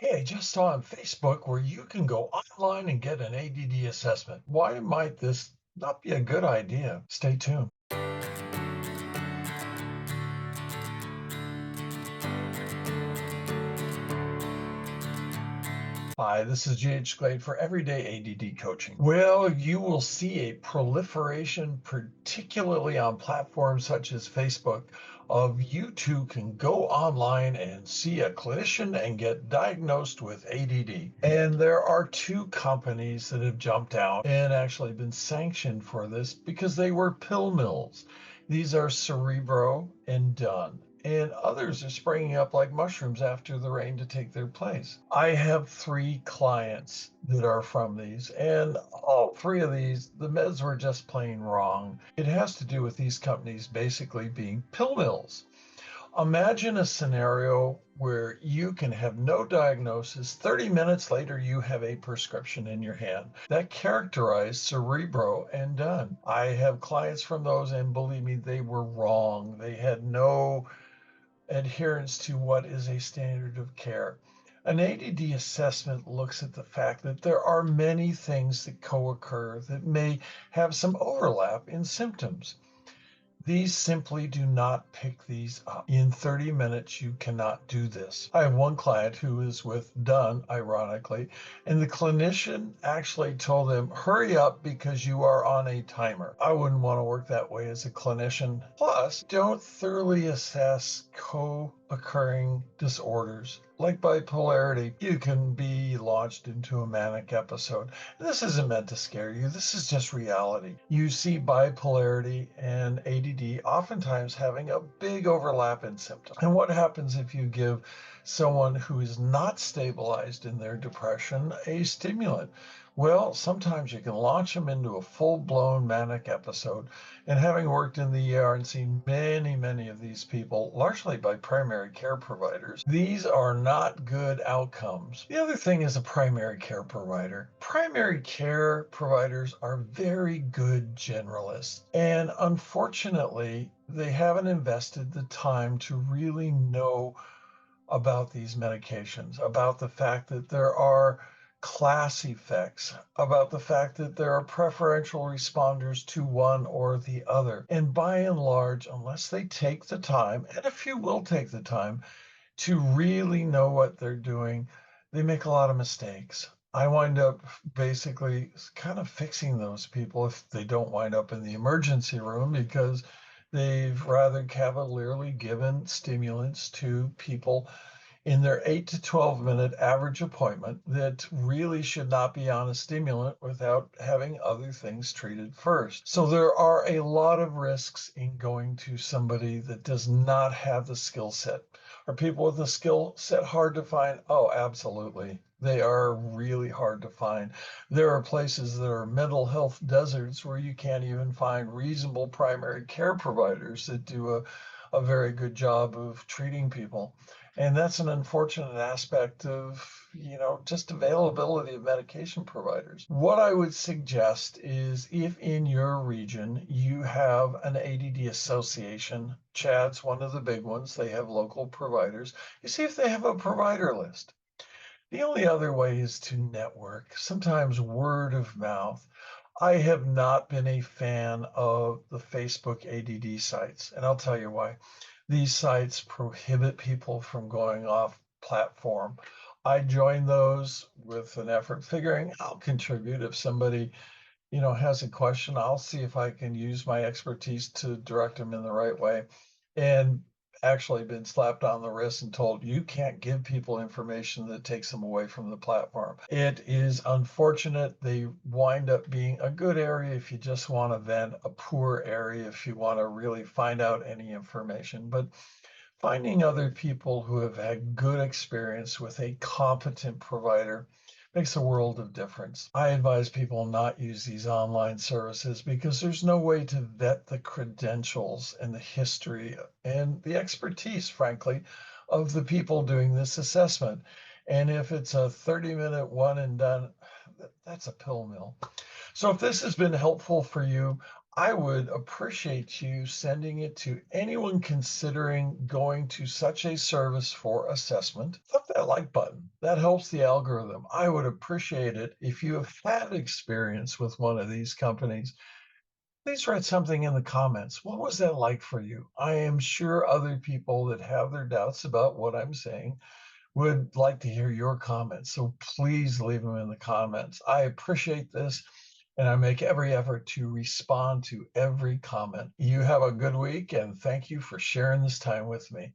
Hey, I just saw on Facebook where you can go online and get an ADD assessment. Why might this not be a good idea? Stay tuned. Hi, this is GH Glade for Everyday ADD Coaching. Well, you will see a proliferation, particularly on platforms such as Facebook, of you two can go online and see a clinician and get diagnosed with ADD. And there are two companies that have jumped out and actually been sanctioned for this because they were pill mills. These are Cerebro and Done, and others are springing up like mushrooms after the rain to take their place. I have three clients that are from these, and all three of these, the meds were just plain wrong. It has to do with these companies basically being pill mills. Imagine a scenario where you can have no diagnosis. 30 minutes later, you have a prescription in your hand that characterized Cerebro and Done. I have clients from those, and believe me, they were wrong. They had no adherence to what is a standard of care. An ADD assessment looks at the fact that there are many things that co occur that may have some overlap in symptoms. These simply do not pick these up. In 30 minutes, you cannot do this. I have one client who is with Done, ironically, and the clinician actually told them, hurry up because you are on a timer. I wouldn't want to work that way as a clinician. Plus, don't thoroughly assess co-occurring disorders like bipolarity. You can be launched into a manic episode. This isn't meant to scare you. This is just reality. You see bipolarity and ADD oftentimes having a big overlap in symptoms. And what happens if you give someone who is not stabilized in their depression a stimulant? Well, sometimes you can launch them into a full-blown manic episode. And having worked in the ER and seen many, many of these people, largely by primary care providers, these are not good outcomes. The other thing is a primary care provider. Primary care providers are very good generalists. And unfortunately, they haven't invested the time to really know about these medications, about the fact that there are class effects, about the fact that there are preferential responders to one or the other. And by and large, unless they take the time, and a few will take the time to really know what they're doing, they make a lot of mistakes. I wind up basically kind of fixing those people if they don't wind up in the emergency room because they've rather cavalierly given stimulants to people in their 8 to 12-minute average appointment that really should not be on a stimulant without having other things treated first. So there are a lot of risks in going to somebody that does not have the skill set. Are people with the skill set hard to find? Oh, absolutely. They are really hard to find. There are places that are mental health deserts where you can't even find reasonable primary care providers that do a very good job of treating people. And that's an unfortunate aspect of, just availability of medication providers. What I would suggest is if in your region you have an ADD association, CHAD's one of the big ones, they have local providers, you see if they have a provider list. The only other way is to network, sometimes word of mouth. I have not been a fan of the Facebook ADD sites, and I'll tell you why. These sites prohibit people from going off platform. I joined those with an effort figuring I'll contribute if somebody, has a question. I'll see if I can use my expertise to direct them in the right way. And actually been slapped on the wrist and told you can't give people information that takes them away from the platform. It is unfortunate. They wind up being a good area if you just want to vent, a poor area if you want to really find out any information. But finding other people who have had good experience with a competent provider makes a world of difference. I advise people not use these online services because there's no way to vet the credentials and the history and the expertise, frankly, of the people doing this assessment. And if it's a 30-minute one and done, That's a pill mill. So if this has been helpful for you, I would appreciate you sending it to anyone considering going to such a service for assessment. Click that like button. That helps the algorithm. I would appreciate it if you have had experience with one of these companies. Please write something in the comments. What was that like for you? I am sure other people that have their doubts about what I'm saying would like to hear your comments. So please leave them in the comments. I appreciate this, and I make every effort to respond to every comment. You have a good week, and thank you for sharing this time with me.